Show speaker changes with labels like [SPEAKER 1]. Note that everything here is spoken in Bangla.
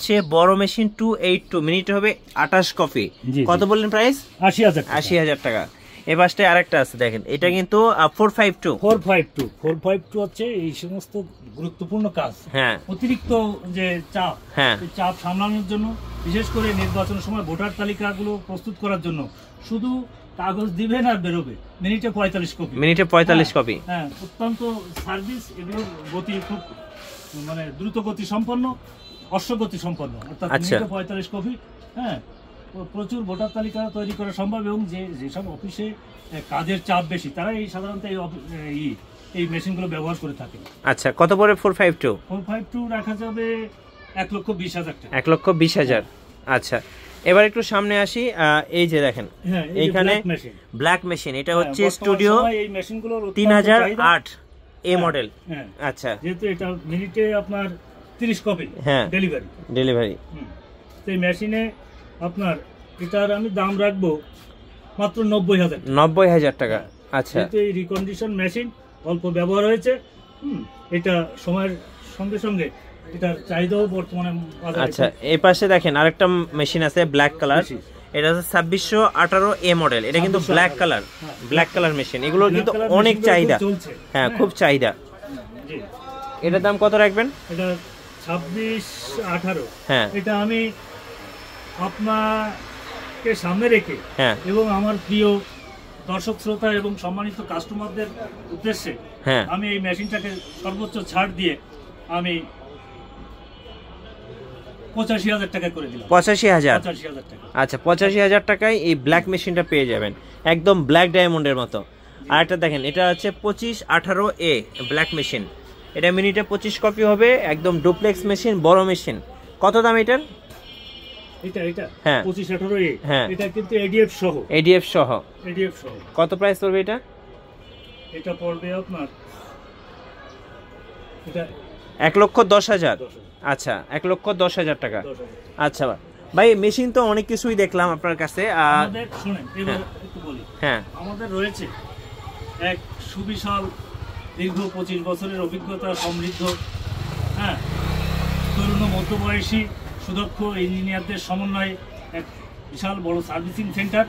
[SPEAKER 1] হচ্ছে বড় মেশিন 282, মিনিটে হবে 28 কপি। কত বললেন প্রাইস? 80,000 টাকা। এই পাশে আরেকটা আছে দেখেন, এটা কিন্তু
[SPEAKER 2] 452 হচ্ছে এই সমস্ত গুরুত্বপূর্ণ কাজ,
[SPEAKER 1] হ্যাঁ
[SPEAKER 2] অতিরিক্ত যে চাপ,
[SPEAKER 1] হ্যাঁ
[SPEAKER 2] চাপ সামলানোর জন্য, বিশেষ করে নির্বাচনের সময় ভোটার তালিকাগুলো প্রস্তুত করার জন্য শুধু কাগজ দিবেন আর বেরোবে, মিনিটে 45 কপি।
[SPEAKER 1] মিনিটে 45 কপি,
[SPEAKER 2] হ্যাঁ, অত্যন্ত সার্ভিস, এগুলোর গতি খুব মানে দ্রুত গতি সম্পন্ন, অশ্বগতি সম্পন্ন, অর্থাৎ মিনিটে 45 কপি। হ্যাঁ, প্রচুর ভোটার তালিকা তৈরি করা সম্ভব, এবং যেসব অফিসে কাজের চাপ বেশি তারা সাধারণত এই মেশিনগুলো ব্যবহার করে থাকে।
[SPEAKER 1] আচ্ছা, কত পড়ে 452
[SPEAKER 2] রাখা যাবে 1,20,000 টাকা।
[SPEAKER 1] 1,20,000। আচ্ছা, এবার একটু সামনে আসি। এই যে দেখেন এইখানে ব্ল্যাক মেশিন, এটা হচ্ছে স্টুডিও 3008 এ মডেল। আচ্ছা,
[SPEAKER 2] যেহেতু এটা মিনিটে আপনার 30 কপি ডেলিভারি, তো এই মেশিনে আপনার এটার আমি দাম রাখবো মাত্র 90,000
[SPEAKER 1] টাকা। আচ্ছা,
[SPEAKER 2] যেহেতু এই রিকন্ডিশন মেশিন অল্প ব্যবহার হয়েছে, এটা সময়ের সঙ্গে সঙ্গে এটার চাহিদাও বর্তমানে।
[SPEAKER 1] আচ্ছা, এই পাশে দেখেন আরেকটা মেশিন আছে ব্ল্যাক কালার, এটা হচ্ছে 2618 এ মডেল। এটা কিন্তু ব্ল্যাক কালার মেশিন, এগুলো কিন্তু অনেক চাহিদা, হ্যাঁ খুব চাহিদা। এটার দাম কত রাখবেন?
[SPEAKER 2] এটা 2618।
[SPEAKER 1] হ্যাঁ,
[SPEAKER 2] এটা আমি আপনাকে সামনে রেখে এবং আমার প্রিয় দর্শক শ্রোতা এবং সম্মানিত কাস্টমারদের উদ্দেশ্যে আমি এই মেশিনটাকে সর্বোচ্চ ছাড় দিয়ে আমি 85,000 টাকা করে দিলাম।
[SPEAKER 1] 85,000
[SPEAKER 2] টাকা।
[SPEAKER 1] আচ্ছা, 85,000 টাকায় এই ব্ল্যাক মেশিনটা পেয়ে যাবেন, একদম ব্ল্যাক ডায়মন্ডের মতো। আর একটা দেখেন, এটা হচ্ছে 2518 এ ব্ল্যাক মেশিন, এটা মিনিটে 25 কপি হবে, একদম ডুপ্লেক্স মেশিন, বড় মেশিন। কত দাম এটার?
[SPEAKER 2] এটা
[SPEAKER 1] হ্যাঁ
[SPEAKER 2] 2518 এ,
[SPEAKER 1] হ্যাঁ
[SPEAKER 2] এটা কিন্তু এডিএফ সহ।
[SPEAKER 1] কত প্রাইস পড়বে এটা?
[SPEAKER 2] এটা পড়বে আপনার এটা
[SPEAKER 1] 1,10,000। আচ্ছা, 1,10,000 টাকা। আচ্ছা ভাই, মেশিন তো অনেক কিছুই দেখলাম আপনার কাছে।
[SPEAKER 2] আমাদের শুনেন, এবার একটু বলি।
[SPEAKER 1] হ্যাঁ, আমাদের
[SPEAKER 2] রয়েছে এক সুবিশাল দীর্ঘ 25 বছরের অভিজ্ঞতা সমৃদ্ধ, হ্যাঁ, তরুণ মধ্যবয়সী সুদক্ষ ইঞ্জিনিয়ারদের সমন্বয়ে এক বিশাল বড় সার্ভিসিং সেন্টার।